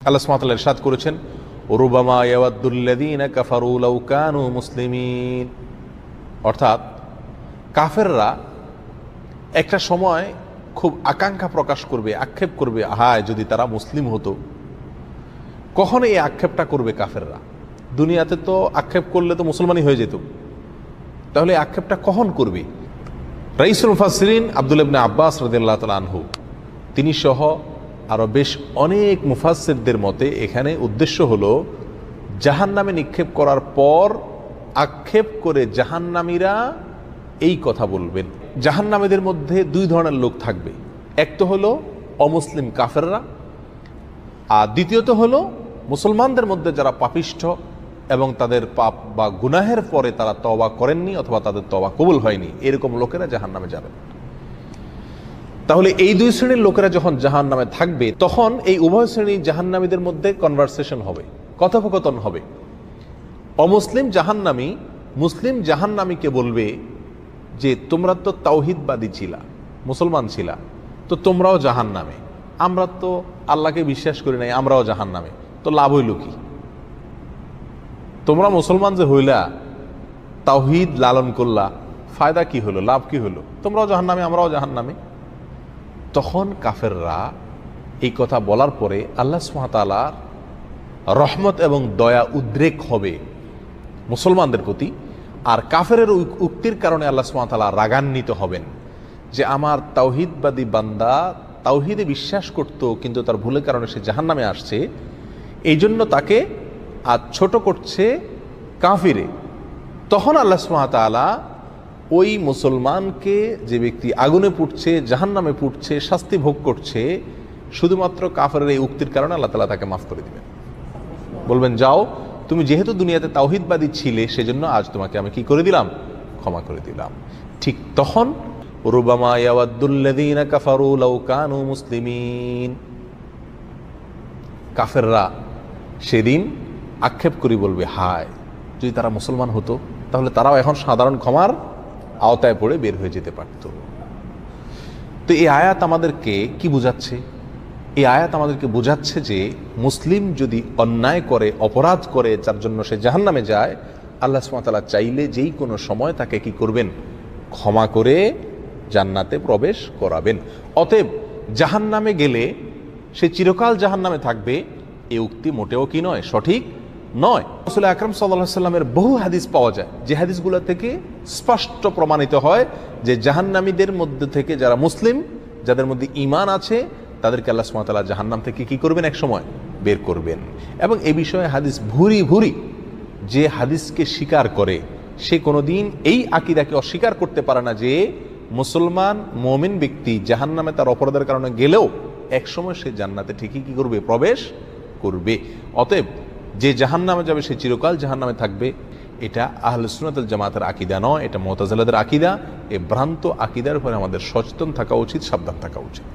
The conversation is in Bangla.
আল্লাহ সুবহানাহু ওয়া তাআলা ইরশাদ করেছেন, রুবামা ইয়াওয়াদ্দুল্লাযীনা কাফারু লাউ কানু মুসলিমিন। অর্থাৎ কাফেররা একটা সময় খুব আকাঙ্ক্ষা প্রকাশ করবে, আক্ষেপ করবে, হায় যদি তারা মুসলিম হতো। কখন এই আক্ষেপটা করবে কাফেররা? দুনিয়াতে তো আক্ষেপ করলে তো মুসলমানই হয়ে যেত, তাহলে আক্ষেপটা কখন করবে? রাইসুল মুফাসসিরিন আব্দুল্লাহ ইবনে আব্বাস রাদিয়াল্লাহু তাআলা আনহু তিনি সহ আরও বেশ অনেক মুফাসসিরদের মতে এখানে উদ্দেশ্য হলো জাহান্নামে নিক্ষেপ করার পর আক্ষেপ করে জাহান্নামীরা এই কথা বলবেন। জাহান্নামীদের মধ্যে দুই ধরনের লোক থাকবে, এক তো হলো অমুসলিম কাফেররা, আর দ্বিতীয়ত হলো মুসলমানদের মধ্যে যারা পাপিষ্ঠ এবং তাদের পাপ বা গুনাহের পরে তারা তওবা করেননি অথবা তাদের তওবা কবুল হয়নি, এরকম লোকেরা জাহান্নামে যাবেন। তাহলে এই দুই শ্রেণীর লোকেরা যখন জাহান্নামে থাকবে, তখন এই উভয় শ্রেণী জাহান্নামীদের মধ্যে কনভারসেশন হবে, কথোপকথন হবে। অমুসলিম জাহান্নামী মুসলিম জাহান্নামীকে বলবে যে তোমরা তো তাওহীদবাদী ছিলা, মুসলমান ছিলা, তো তোমরাও জাহান্নামে। আমরা তো আল্লাহকে বিশ্বাস করি নাই, আমরাও জাহান্নামে, তো লাভ হইল কি? তোমরা মুসলমান যে হইলা, তাওহীদ লালন করলা, ফায়দা কি হলো, লাভ কি হলো? তোমরাও জাহান্নামে, আমরাও জাহান্নামে। তখন কাফেররা এই কথা বলার পরে আল্লাহ সুবহানাহু ওয়া তাআলার রহমত এবং দয়া উদ্রেক হবে মুসলমানদের প্রতি, আর কাফেরের উক্তির কারণে আল্লাহ সুবহানাহু ওয়া তাআলা রাগান্বিত হবেন যে আমার তাওহীদবাদী বান্দা তাওহীদে বিশ্বাস করত কিন্তু তার ভুলের কারণে সে জাহান্নামে আসছে, এই জন্য তাকে আজ ছোট করছে কাফিরে। তখন আল্লাহ সুবহানাহু ওয়া তাআলা ওই মুসলমানকে, যে ব্যক্তি আগুনে পুড়ছে, জাহান্নামে পুড়ছে, শাস্তি ভোগ করছে, শুধুমাত্র কাফেরের এই উক্তির কারণে আল্লাহ তাআলা তাকে মাফ করে দিবেন। বলবেন, যাও, তুমি যেহেতু দুনিয়াতে তাওহীদবাদী ছিলে সেজন্য আজ তোমাকে আমি কি করে দিলাম? ক্ষমা করে দিলাম। ঠিক তখন রুবামা ইয়াওয়াদ্দুল্লাযীনা কাফারু লাউ কানু মুসলিমিন, কাফেররা সেদিন আক্ষেপ করে বলবে, হায় যদি তারা মুসলমান হতো, তাহলে তারাও এখন সাধারণ ক্ষমার আওতায় পড়ে বের হয়ে যেতে পারত। তো এই আয়াত আমাদেরকে কি বোঝাচ্ছে? এই আয়াত আমাদেরকে বোঝাচ্ছে যে মুসলিম যদি অন্যায় করে, অপরাধ করে, যার জন্য সে জাহান্নামে যায়, আল্লাহ সুবহানাহু ওয়া তাআলা চাইলে যেই কোনো সময় তাকে কি করবেন? ক্ষমা করে জান্নাতে প্রবেশ করাবেন। অতএব জাহান্নামে গেলে সে চিরকাল জাহান্নামে থাকবে, এই উক্তি মোটেও কি নয়, সঠিক নয়। রাসূল আকরাম সাল্লাল্লাহু আলাইহি ওয়াসাল্লামের বহু হাদিস পাওয়া যায়, যে হাদিসগুলো থেকে স্পষ্ট প্রমাণিত হয় যে জাহান্নামীদের মধ্যে থেকে যারা মুসলিম, যাদের মধ্যে ঈমান আছে, তাদেরকে আল্লাহ সুবহানাহু ওয়া তাআলা জাহান্নাম থেকে কি করবেন? এক সময় বের করবেন। এবং এই বিষয়ে হাদিস ভুরি ভুরি। যে হাদিসকে স্বীকার করে সে কোনোদিন এই আকীদাকে অস্বীকার করতে পারে না যে মুসলমান মুমিন ব্যক্তি জাহান্নামে তার অপরাধের কারণে গেলেও একসময় সে জান্নাতে ঠিকই কি করবে? প্রবেশ করবে। অতএব যে জাহান্নামে যাবে সে চিরকাল জাহান্নামে থাকবে, এটা আহলুস সুন্নাত ওয়াল জামাতের আকীদা নয়, এটা মুতাজিলাদের আকীদা। এই ভ্রান্ত আকীদার উপরে আমাদের সচেতন থাকা উচিত, সাবধান থাকা উচিত।